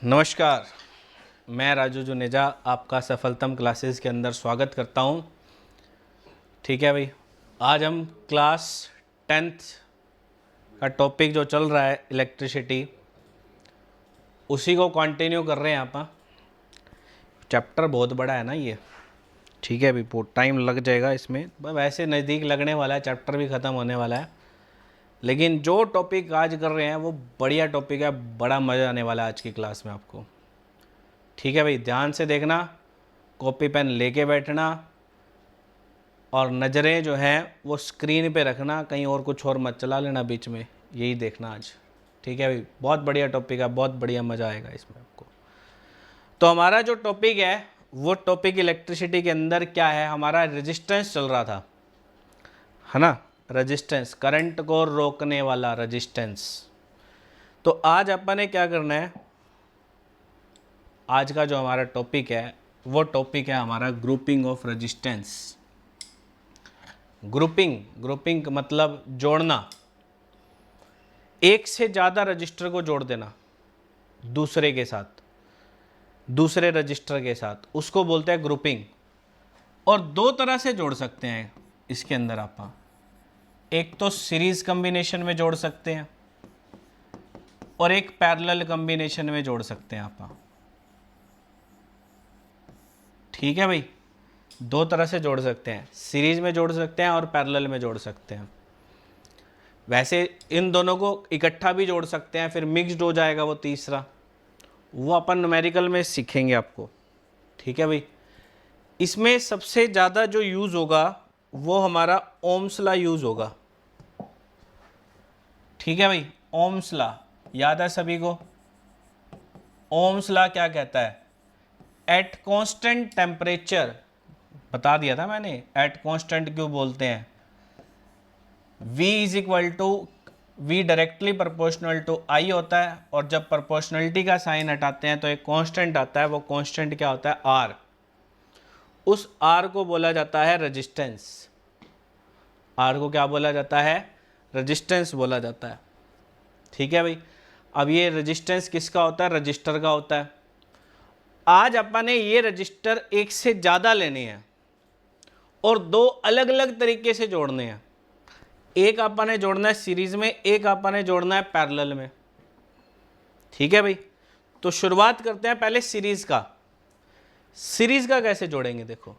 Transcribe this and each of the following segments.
नमस्कार, मैं राजू जुनेजा आपका सफलतम क्लासेस के अंदर स्वागत करता हूं। ठीक है भाई, आज हम क्लास 10th का टॉपिक जो चल रहा है इलेक्ट्रिसिटी, उसी को कंटिन्यू कर रहे हैं। आप चैप्टर बहुत बड़ा है ना ये। ठीक है, अभी बहुत टाइम लग जाएगा इसमें, वैसे नज़दीक लगने वाला है, चैप्टर भी ख़त्म होने वाला है। लेकिन जो टॉपिक आज कर रहे हैं वो बढ़िया टॉपिक है, बड़ा मज़ा आने वाला है आज की क्लास में आपको। ठीक है भाई, ध्यान से देखना, कॉपी पेन लेके बैठना और नज़रें जो हैं वो स्क्रीन पे रखना, कहीं और कुछ और मत चला लेना बीच में, यही देखना आज। ठीक है भाई, बहुत बढ़िया टॉपिक है, बहुत बढ़िया मज़ा आएगा इसमें आपको। तो हमारा जो टॉपिक है वो टॉपिक इलेक्ट्रिसिटी के अंदर क्या है, हमारा रेजिस्टेंस चल रहा था, है ना। रेजिस्टेंस, करंट को रोकने वाला रेजिस्टेंस। तो आज अपन ने क्या करना है, आज का जो हमारा टॉपिक है वो टॉपिक है हमारा ग्रुपिंग ऑफ रेजिस्टेंस। ग्रुपिंग का मतलब जोड़ना, एक से ज़्यादा रजिस्टर को जोड़ देना दूसरे के साथ, दूसरे रजिस्टर के साथ, उसको बोलते हैं ग्रुपिंग। और दो तरह से जोड़ सकते हैं इसके अंदर आप, एक तो सीरीज कॉम्बिनेशन में जोड़ सकते हैं और एक पैरेलल कॉम्बिनेशन में जोड़ सकते हैं आप। ठीक है भाई, दो तरह से जोड़ सकते हैं, सीरीज में जोड़ सकते हैं और पैरेलल में जोड़ सकते हैं। वैसे इन दोनों को इकट्ठा भी जोड़ सकते हैं, फिर मिक्स्ड हो जाएगा वो तीसरा, वो अपन न्यूमेरिकल में सीखेंगे आपको। ठीक है भाई, इसमें सबसे ज़्यादा जो यूज़ होगा वो हमारा ओम्स लॉ यूज़ होगा। ठीक है भाई, ओम्स लॉ याद है सभी को। ओम्स लॉ क्या कहता है, एट कांस्टेंट टेम्परेचर, बता दिया था मैंने एट कांस्टेंट क्यों बोलते हैं। V is equal to, V directly proportional to I होता है, और जब प्रोपोर्शनलिटी का साइन हटाते हैं तो एक कांस्टेंट आता है, वो कांस्टेंट क्या होता है, R। उस R को बोला जाता है रेजिस्टेंस। R को क्या बोला जाता है, रेजिस्टेंस बोला जाता है। ठीक है भाई, अब ये रेजिस्टेंस किसका होता है, रजिस्टर का होता है। आज अपन ने ये रजिस्टर एक से ज़्यादा लेने हैं और दो अलग अलग तरीके से जोड़ने हैं। एक अपन ने जोड़ना है सीरीज में, एक अपन ने जोड़ना है पैरेलल में। ठीक है भाई, तो शुरुआत करते हैं पहले सीरीज का। सीरीज का कैसे जोड़ेंगे, देखो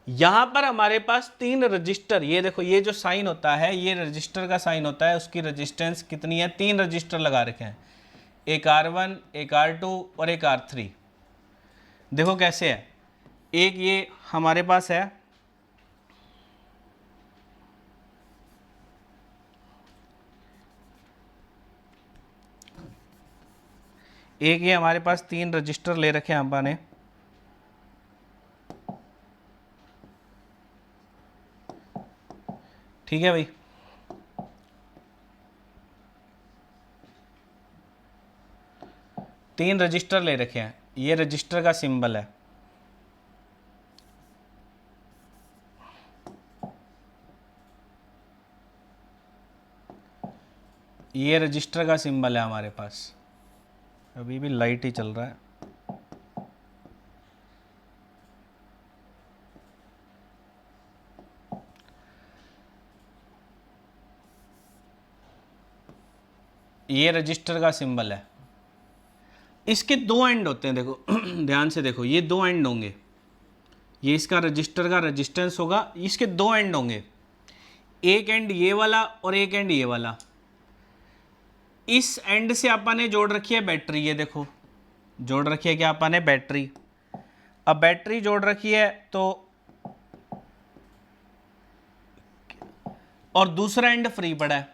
यहां पर हमारे पास तीन रजिस्टर, ये देखो ये जो साइन होता है ये रजिस्टर का साइन होता है, उसकी रेजिस्टेंस कितनी है, तीन रजिस्टर लगा रखे हैं, एक R1, एक R2 और एक R3। देखो कैसे है, एक ये हमारे पास है, एक ये हमारे पास तीन रजिस्टर ले रखे हैं अपन ने। ठीक है भाई, तीन रजिस्टर ले रखे हैं, ये रजिस्टर का सिंबल है। ये रजिस्टर का सिंबल है हमारे पास, अभी भी लाइट ही चल रहा है। ये रजिस्टर का सिंबल है, इसके दो एंड होते हैं, देखो ध्यान से देखो, ये दो एंड होंगे, ये इसका रजिस्टर का रेजिस्टेंस होगा, इसके दो एंड होंगे, एक एंड ये वाला और एक एंड ये वाला। इस एंड से अपन ने जोड़ रखी है बैटरी, ये देखो जोड़ रखी है क्या अपन ने, बैटरी। अब बैटरी जोड़ रखी है तो, और दूसरा एंड फ्री पड़ा है,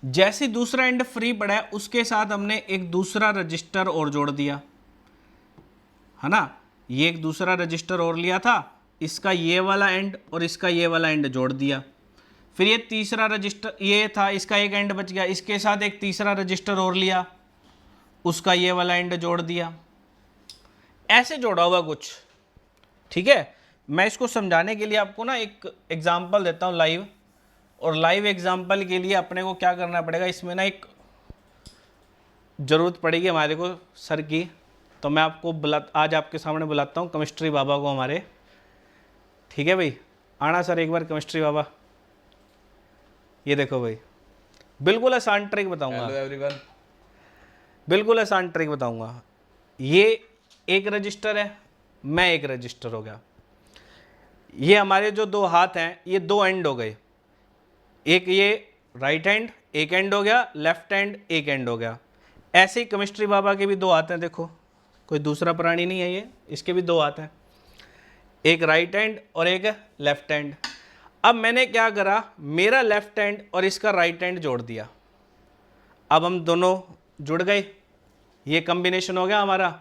जैसे दूसरा एंड फ्री पड़ा है उसके साथ हमने एक दूसरा रजिस्टर और जोड़ दिया, है ना। ये एक दूसरा रजिस्टर और लिया था, इसका ये वाला एंड और इसका ये वाला एंड जोड़ दिया। फिर ये तीसरा रजिस्टर ये था, इसका एक एंड बच गया, इसके साथ एक तीसरा रजिस्टर और लिया, उसका ये वाला एंड जोड़ दिया। ऐसे जोड़ा हुआ कुछ। ठीक है, मैं इसको समझाने के लिए आपको ना एक एग्जांपल देता हूँ लाइव, और लाइव एग्जांपल के लिए अपने को क्या करना पड़ेगा, इसमें ना एक ज़रूरत पड़ेगी हमारे को सर की, तो मैं आपको आज आपके सामने बुलाता हूँ केमिस्ट्री बाबा को हमारे। ठीक है भाई, आना सर एक बार केमिस्ट्री बाबा। ये देखो भाई, बिल्कुल आसान ट्रिक बताऊंगा। Hello everyone. बिल्कुल आसान ट्रिक बताऊंगा। ये एक रजिस्टर है, मैं एक रजिस्टर हो गया। ये हमारे जो दो हाथ हैं ये दो एंड हो गए, एक ये राइट हैंड एक एंड हो गया, लेफ्ट हैंड एक एंड हो गया। ऐसे ही केमिस्ट्री बाबा के भी दो हाथ हैं, देखो कोई दूसरा प्राणी नहीं है ये, इसके भी दो हाथ हैं, एक राइट हैंड और एक लेफ्ट हैंड। अब मैंने क्या करा, मेरा लेफ्ट हैंड और इसका राइट हैंड जोड़ दिया। अब हम दोनों जुड़ गए, ये कॉम्बिनेशन हो गया हमारा,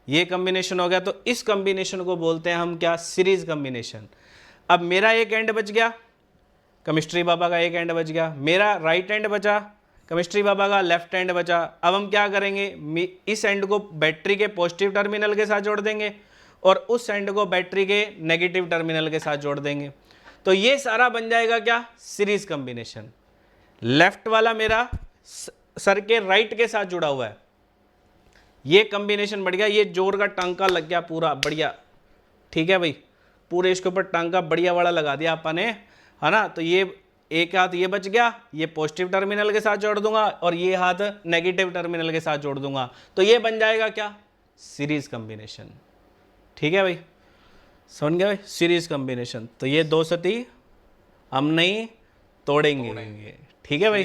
ये कॉम्बिनेशन हो गया। तो इस कॉम्बिनेशन को बोलते हैं हम क्या, सीरीज कॉम्बिनेशन। अब मेरा एक एंड बच गया, केमिस्ट्री बाबा का एक एंड बच गया, मेरा राइट हैंड बचा, केमिस्ट्री बाबा का लेफ्ट हैंड बचा। अब हम क्या करेंगे, इस एंड को बैटरी के पॉजिटिव टर्मिनल के साथ जोड़ देंगे और उस एंड को बैटरी के नेगेटिव टर्मिनल के साथ जोड़ देंगे। तो ये सारा बन जाएगा क्या, सीरीज कॉम्बिनेशन। लेफ्ट वाला मेरा सर के राइट के साथ जुड़ा हुआ है, ये कॉम्बिनेशन बढ़ गया, ये जोर का टांका लग गया पूरा बढ़िया। ठीक है भाई, पूरे इसके ऊपर टांका बढ़िया वाला लगा दिया अपन ने, है ना। तो ये एक हाथ ये बच गया, ये पॉजिटिव टर्मिनल के साथ जोड़ दूंगा और ये हाथ नेगेटिव टर्मिनल के साथ जोड़ दूंगा। तो ये बन जाएगा क्या, सीरीज कॉम्बिनेशन। ठीक है भाई, समझ गए भाई, सीरीज कॉम्बिनेशन। तो ये दो सती हम नहीं तोड़ेंगे। ठीक है भाई,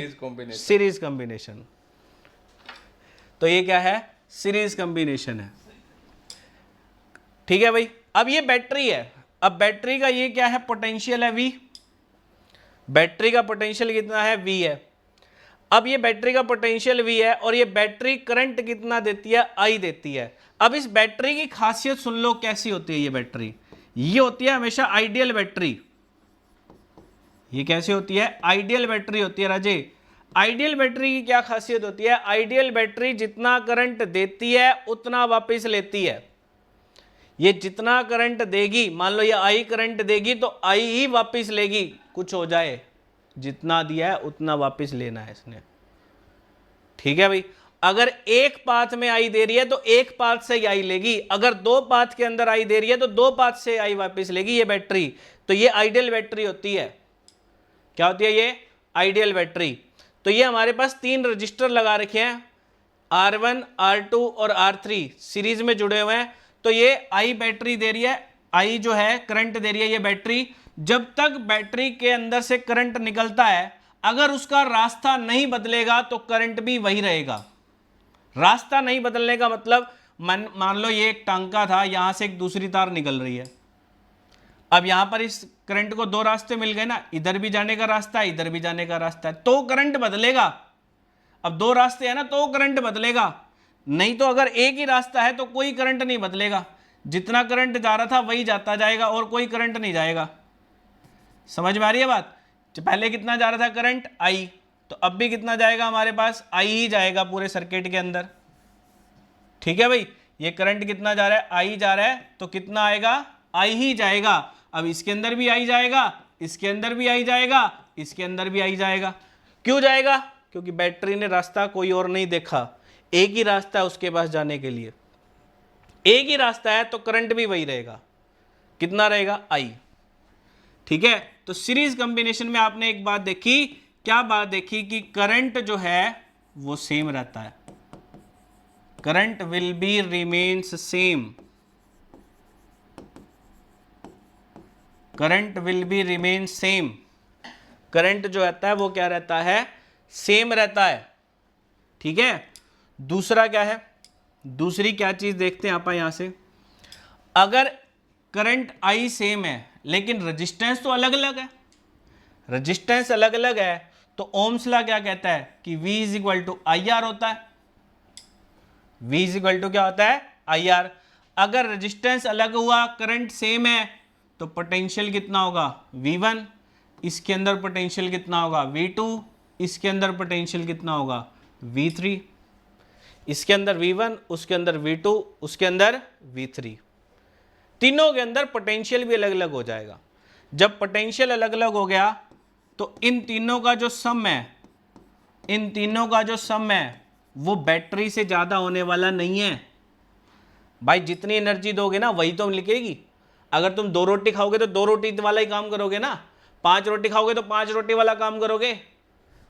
सीरीज कॉम्बिनेशन। तो ये क्या है, सीरीज कॉम्बिनेशन है। ठीक है भाई, अब ये बैटरी है, अब बैटरी का ये क्या है, पोटेंशियल है V। बैटरी का पोटेंशियल कितना है, V है। अब ये बैटरी का पोटेंशियल V है और ये बैटरी करंट कितना देती है, I देती है। अब इस बैटरी की खासियत सुन लो कैसी होती है। ये बैटरी ये होती है हमेशा आइडियल बैटरी। ये कैसे होती है, आइडियल बैटरी होती है राजे। आइडियल बैटरी की क्या खासियत होती है, आइडियल बैटरी जितना करंट देती है उतना वापस लेती है। ये जितना करंट देगी, मान लो ये आई करंट देगी तो आई ही वापस लेगी, कुछ हो जाए, जितना दिया है उतना वापस लेना है इसने। ठीक है भाई, अगर एक पाथ में आई दे रही है तो एक पाथ से आई लेगी, अगर दो पाथ के अंदर आई दे रही है तो दो पाथ से आई वापस लेगी ये बैटरी। तो ये आइडियल बैटरी होती है। क्या होती है ये, आइडियल बैटरी। तो ये हमारे पास तीन रजिस्टर लगा रखे हैं, R1 R2 और R3 सीरीज में जुड़े हुए हैं। तो ये आई बैटरी दे रही है, आई जो है करंट दे रही है ये बैटरी। जब तक बैटरी के अंदर से करंट निकलता है, अगर उसका रास्ता नहीं बदलेगा तो करंट भी वही रहेगा। रास्ता नहीं बदलने का मतलब, मान लो ये एक टांका था, यहां से एक दूसरी तार निकल रही है। अब यहां पर इस करंट को दो रास्ते मिल गए ना, इधर भी जाने का रास्ता है, इधर भी जाने का रास्ता है, तो करंट बदलेगा। अब दो रास्ते हैं ना, तो करंट बदलेगा। नहीं तो अगर एक ही रास्ता है तो कोई करंट नहीं बदलेगा, जितना करंट जा रहा था वही जाता जाएगा और कोई करंट नहीं जाएगा। समझ में आ रही है बात, पहले कितना जा रहा था करंट, आई, तो अब भी कितना जाएगा हमारे पास, आई ही जाएगा पूरे सर्किट के अंदर। ठीक है भाई, ये करंट कितना जा रहा है, आई जा रहा है, तो कितना आएगा, आई ही जाएगा। अब इसके अंदर भी आई जाएगा, इसके अंदर भी आई जाएगा, इसके अंदर भी आई जाएगा। क्यों जाएगा, क्योंकि बैटरी ने रास्ता कोई और नहीं देखा, एक ही रास्ता है उसके पास जाने के लिए, एक ही रास्ता है, तो करंट भी वही रहेगा, कितना रहेगा, आई। ठीक है, तो सीरीज कॉम्बिनेशन में आपने एक बात देखी, क्या बात देखी, कि करंट जो है वो सेम रहता है, current will be remains same, current will be remain same. Current जो रहता है वो क्या रहता है, सेम रहता है। ठीक है, दूसरा क्या है, दूसरी क्या चीज देखते हैं आप यहां से, अगर करंट आई सेम है लेकिन रेजिस्टेंस तो अलग अलग है, रेजिस्टेंस अलग अलग है, तो ओम्स लॉ क्या कहता है कि V is equal to I R होता है। V इज इक्वल टू क्या होता है, आई आर। अगर रेजिस्टेंस अलग हुआ, करंट सेम है, तो पोटेंशियल कितना होगा, V1, इसके अंदर पोटेंशियल कितना होगा, V2, इसके अंदर पोटेंशियल कितना होगा, V3, इसके अंदर V1, उसके अंदर V2, उसके अंदर V3, तीनों के अंदर पोटेंशियल भी अलग अलग हो जाएगा। जब पोटेंशियल अलग अलग हो गया तो इन तीनों का जो सम है, इन तीनों का जो सम है वो बैटरी से ज़्यादा होने वाला नहीं है भाई। जितनी एनर्जी दोगे ना वही तो लिखेगी। अगर तुम 2 रोटी खाओगे तो 2 रोटी वाला ही काम करोगे ना, 5 रोटी खाओगे तो 5 रोटी वाला काम करोगे।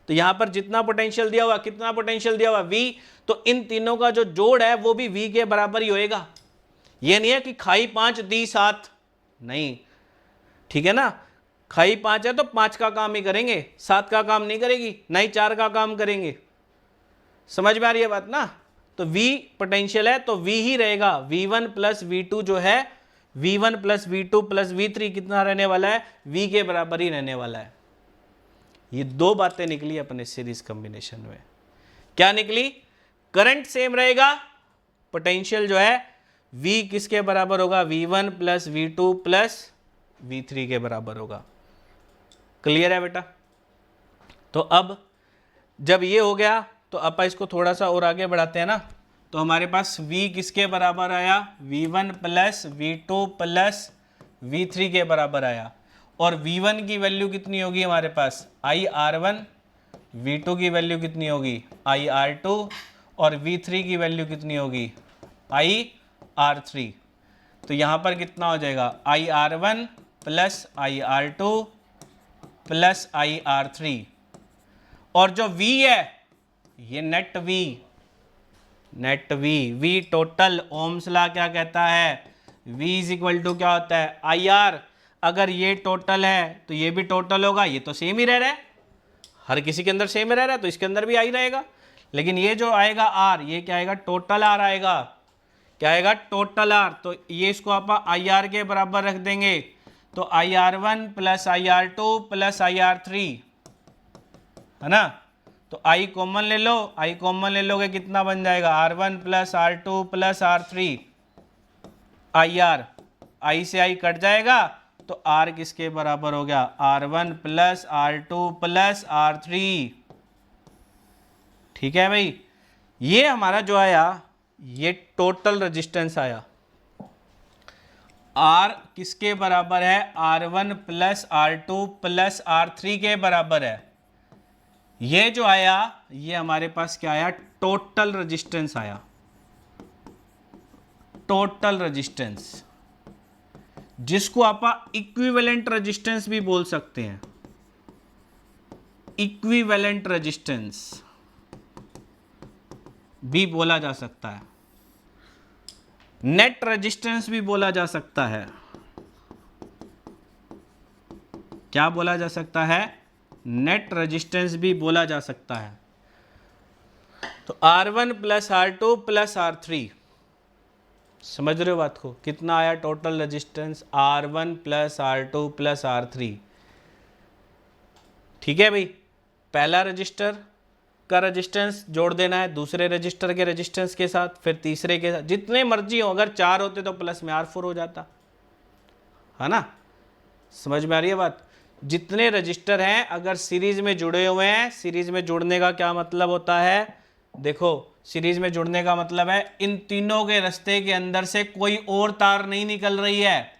तो यहां पर जितना पोटेंशियल दिया हुआ, कितना पोटेंशियल दिया हुआ V, तो इन तीनों का जो जोड़ है वो भी V के बराबर ही होएगा। ये नहीं है कि खाई 5 दी 7, नहीं, ठीक है ना। खाई 5 है तो 5 का काम ही करेंगे, 7 का काम नहीं करेगी, ना ही 4 का काम करेंगे। समझ में आ रही है बात ना। तो V पोटेंशियल है तो V ही रहेगा। V1 प्लस V2 जो है, V1 plus V2 plus V3 कितना रहने वाला है, V के बराबर ही रहने वाला है। ये 2 बातें निकली अपने सीरीज कॉम्बिनेशन में। क्या निकली? करंट सेम रहेगा, पोटेंशियल जो है V किसके बराबर होगा, V1 plus V2 plus V3 के बराबर होगा। क्लियर है बेटा? तो अब जब ये हो गया तो अपन इसको थोड़ा सा और आगे बढ़ाते हैं ना। तो हमारे पास V किसके बराबर आया, V1 plus V2 plus V3 के बराबर आया। और V1 की वैल्यू कितनी होगी हमारे पास, IR1, V2 की वैल्यू कितनी होगी, IR2, और V3 की वैल्यू कितनी होगी, IR3। तो यहाँ पर कितना हो जाएगा, IR1 plus IR2 plus IR3। और जो V है ये net V, net V total. Ohm's law क्या कहता है, V इज इक्वल टू क्या होता है, IR। अगर ये टोटल है तो ये भी टोटल होगा, ये तो सेम ही रह रहा है, हर किसी के अंदर सेम रह रहा है तो इसके अंदर भी आई रहेगा। लेकिन ये जो आएगा R, ये क्या आएगा, टोटल R आएगा। क्या आएगा, टोटल R। तो ये इसको आप IR के बराबर रख देंगे, तो IR1 plus IR2 plus IR3 है ना। तो I कॉमन ले लो, I कॉमन ले लोगे कितना बन जाएगा, R1 plus R2 plus R3 IR। I से I कट जाएगा तो R किसके बराबर हो गया, R1 plus R2 plus R3। ठीक है भाई। ये हमारा जो आया ये टोटल रेजिस्टेंस आया। R किसके बराबर है, R1 plus R2 plus R3 के बराबर है। ये जो आया ये हमारे पास क्या आया, टोटल रेजिस्टेंस आया। टोटल रेजिस्टेंस, जिसको आप इक्विवेलेंट रेजिस्टेंस भी बोल सकते हैं। इक्विवेलेंट रेजिस्टेंस भी बोला जा सकता है, नेट रेजिस्टेंस भी बोला जा सकता है। क्या बोला जा सकता है, नेट रेजिस्टेंस भी बोला जा सकता है। तो R1 plus R2 plus R3, समझ रहे हो बात को, कितना आया total resistance, R1 plus R2 plus R3। ठीक है भाई। पहला रजिस्टर का रेजिस्टेंस जोड़ देना है दूसरे रजिस्टर के रेजिस्टेंस के साथ, फिर तीसरे के साथ, जितने मर्जी हो। अगर 4 होते तो प्लस में R4 हो जाता, है ना। समझ में आ रही है बात। जितने रजिस्टर हैं अगर सीरीज में जुड़े हुए हैं, सीरीज में जुड़ने का क्या मतलब होता है, देखो सीरीज में जुड़ने का मतलब है इन तीनों के रास्ते के अंदर से कोई और तार नहीं निकल रही है।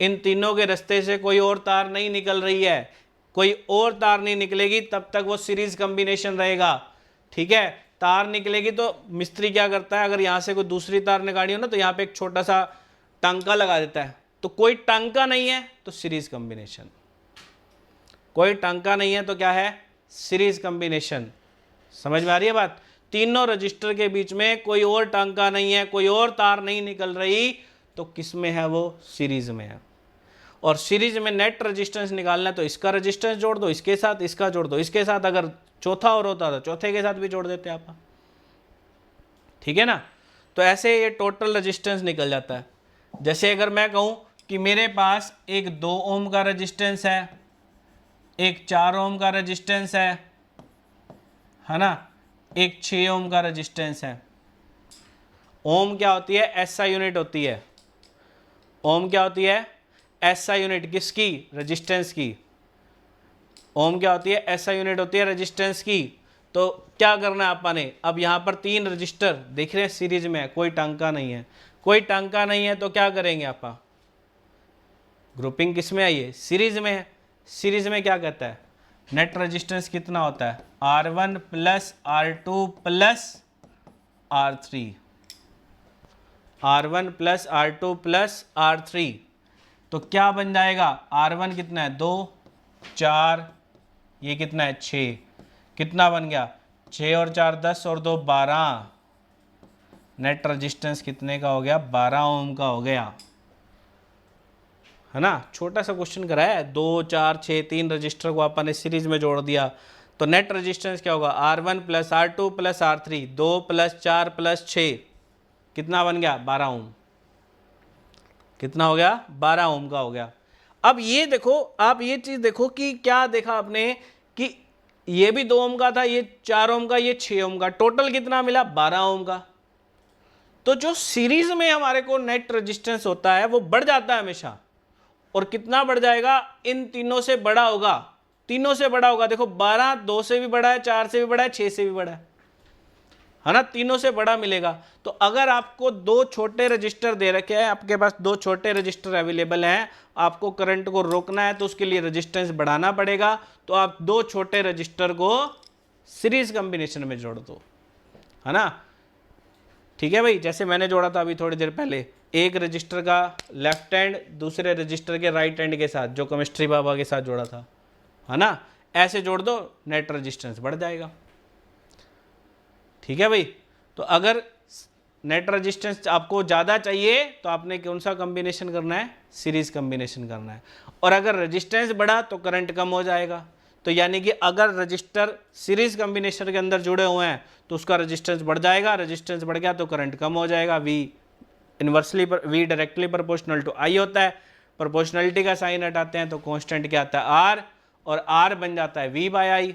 इन तीनों के रास्ते से कोई और तार नहीं निकल रही है, कोई और तार नहीं निकलेगी तब तक वो सीरीज कॉम्बिनेशन रहेगा। ठीक है। तार निकलेगी तो मिस्त्री क्या करता है, अगर यहाँ से कोई दूसरी तार निकाली हो ना तो यहाँ पे एक छोटा सा टांका लगा देता है। तो कोई टांका नहीं है तो सीरीज कॉम्बिनेशन, कोई टांका नहीं है तो क्या है, सीरीज कॉम्बिनेशन। समझ में आ रही है बात। तीनों रजिस्टर के बीच में कोई और टांका नहीं है, कोई और तार नहीं निकल रही, तो किस में है, वो सीरीज में है। और सीरीज में नेट रेजिस्टेंस निकालना है तो इसका रेजिस्टेंस जोड़ दो इसके साथ, इसका जोड़ दो इसके साथ, अगर चौथा और होता तो चौथे के साथ भी जोड़ देते आप। ठीक है ना। तो ऐसे ये टोटल रेजिस्टेंस निकल जाता है। जैसे अगर मैं कहूं कि मेरे पास एक 2 ओम का रेजिस्टेंस है, एक 4 ओम का रेजिस्टेंस है ना, एक 6 ओम का रेजिस्टेंस है। ओम क्या होती है, एसआई यूनिट होती है। ओम क्या होती है, एसआई यूनिट किसकी, रेजिस्टेंस की। ओम क्या होती है, एसआई यूनिट होती है रेजिस्टेंस की। तो क्या करना है आपने, अब यहाँ पर 3 रजिस्टर देख रहे हैं सीरीज में है, कोई टांका नहीं है, कोई टांका नहीं है तो क्या करेंगे आप, ग्रुपिंग किस में आई है, सीरीज में है। सीरीज में क्या कहता है, नेट रेजिस्टेंस कितना होता है R1 plus R2 plus R3, R1 plus R2 plus R3। तो क्या बन जाएगा, R1 कितना है 2 4, ये कितना है 6, कितना बन गया 6 और 4 10 और 2 12। नेट रेजिस्टेंस कितने का हो गया 12 ओम का हो गया, है ना। छोटा सा क्वेश्चन कराया है, 2 4 6 3 रजिस्टर को अपन ने सीरीज में जोड़ दिया तो नेट रेजिस्टेंस क्या होगा R1 plus R2 plus R3, 2 plus 4 plus 6, कितना बन गया 12 ओम। कितना हो गया 12 ओम का हो गया। अब ये देखो, आप ये चीज देखो कि क्या देखा आपने कि ये भी 2 ओम का था, ये 4 ओम का, ये 6 ओम का, टोटल कितना मिला 12 ओम का। तो जो सीरीज में हमारे को नेट रेजिस्टेंस होता है वो बढ़ जाता है हमेशा, और कितना बढ़ जाएगा, इन तीनों से बड़ा होगा, तीनों से बड़ा होगा। देखो 12 2 से भी बड़ा है, 4 से भी बड़ा है, 6 से भी बड़ा है ना, तीनों से बड़ा मिलेगा। तो अगर आपको 2 छोटे रजिस्टर दे रखे हैं, आपके पास 2 छोटे रजिस्टर अवेलेबल हैं, आपको करंट को रोकना है तो उसके लिए रेजिस्टेंस बढ़ाना पड़ेगा, तो आप 2 छोटे रजिस्टर को सीरीज कॉम्बिनेशन में जोड़ दो, है ना। ठीक है भाई, जैसे मैंने जोड़ा था अभी थोड़ी देर पहले, एक रजिस्टर का लेफ्ट हैंड दूसरे रजिस्टर के राइट हैंड के साथ, जो केमिस्ट्री बाबा के साथ जोड़ा था, है ना, ऐसे जोड़ दो, नेट रेजिस्टेंस बढ़ जाएगा। ठीक है भाई। तो अगर नेट रेजिस्टेंस आपको ज़्यादा चाहिए तो आपने कौन सा कॉम्बिनेशन करना है, सीरीज कॉम्बिनेशन करना है। और अगर रेजिस्टेंस बढ़ा तो करंट कम हो जाएगा। तो यानी कि अगर रजिस्टर सीरीज कॉम्बिनेशन के अंदर जुड़े हुए हैं तो उसका रेजिस्टेंस बढ़ जाएगा, रेजिस्टेंस बढ़ गया तो करंट कम हो जाएगा। We inversely we directly proportional to I होता है, प्रोपोर्शनलिटी का साइन हटाते हैं तो कांस्टेंट क्या आता है आर, और आर बन जाता है वी बाय आई।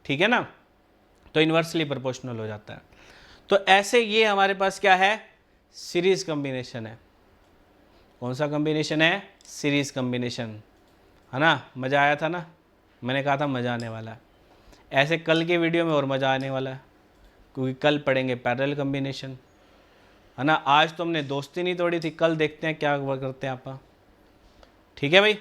ठीक है ना, तो इन्वर्सली प्रोपोर्शनल हो जाता है। तो ऐसे ये हमारे पास क्या है, सीरीज कॉम्बिनेशन है। कौन सा कॉम्बिनेशन है, सीरीज कॉम्बिनेशन, है ना। मज़ा आया था ना, मैंने कहा था मज़ा आने वाला है। ऐसे कल के वीडियो में और मज़ा आने वाला है, क्योंकि कल पढ़ेंगे पैरेलल कॉम्बिनेशन, है ना। आज तो हमने दोस्ती नहीं तोड़ी थी, कल देखते हैं क्या करते हैं आप। ठीक है भाई,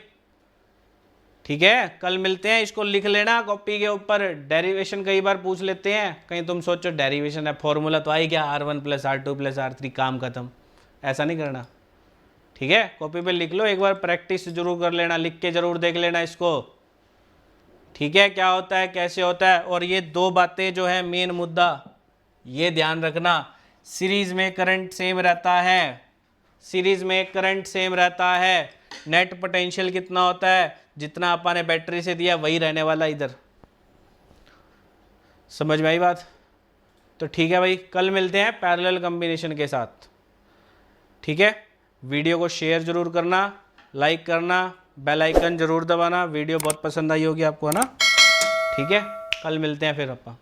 ठीक है, कल मिलते हैं। इसको लिख लेना कॉपी के ऊपर। डेरिवेशन कई बार पूछ लेते हैं, कहीं तुम सोचो डेरिवेशन है, फॉर्मूला तो आई क्या R1 plus R2 plus R3, काम खत्म। ऐसा नहीं करना, ठीक है। कॉपी पे लिख लो, एक बार प्रैक्टिस जरूर कर लेना, लिख के जरूर देख लेना इसको। ठीक है, क्या होता है कैसे होता है। और ये 2 बातें जो है मेन मुद्दा, ये ध्यान रखना। सीरीज में करंट सेम रहता है, सीरीज में करंट सेम रहता है। नेट पोटेंशियल कितना होता है, जितना अपन ने बैटरी से दिया वही रहने वाला इधर। समझ में आई बात। तो ठीक है भाई, कल मिलते हैं पैरेलल कॉम्बिनेशन के साथ। ठीक है, वीडियो को शेयर जरूर करना, लाइक करना, बेल आइकन जरूर दबाना। वीडियो बहुत पसंद आई होगी आपको, है ना। ठीक है, कल मिलते हैं फिर अपन।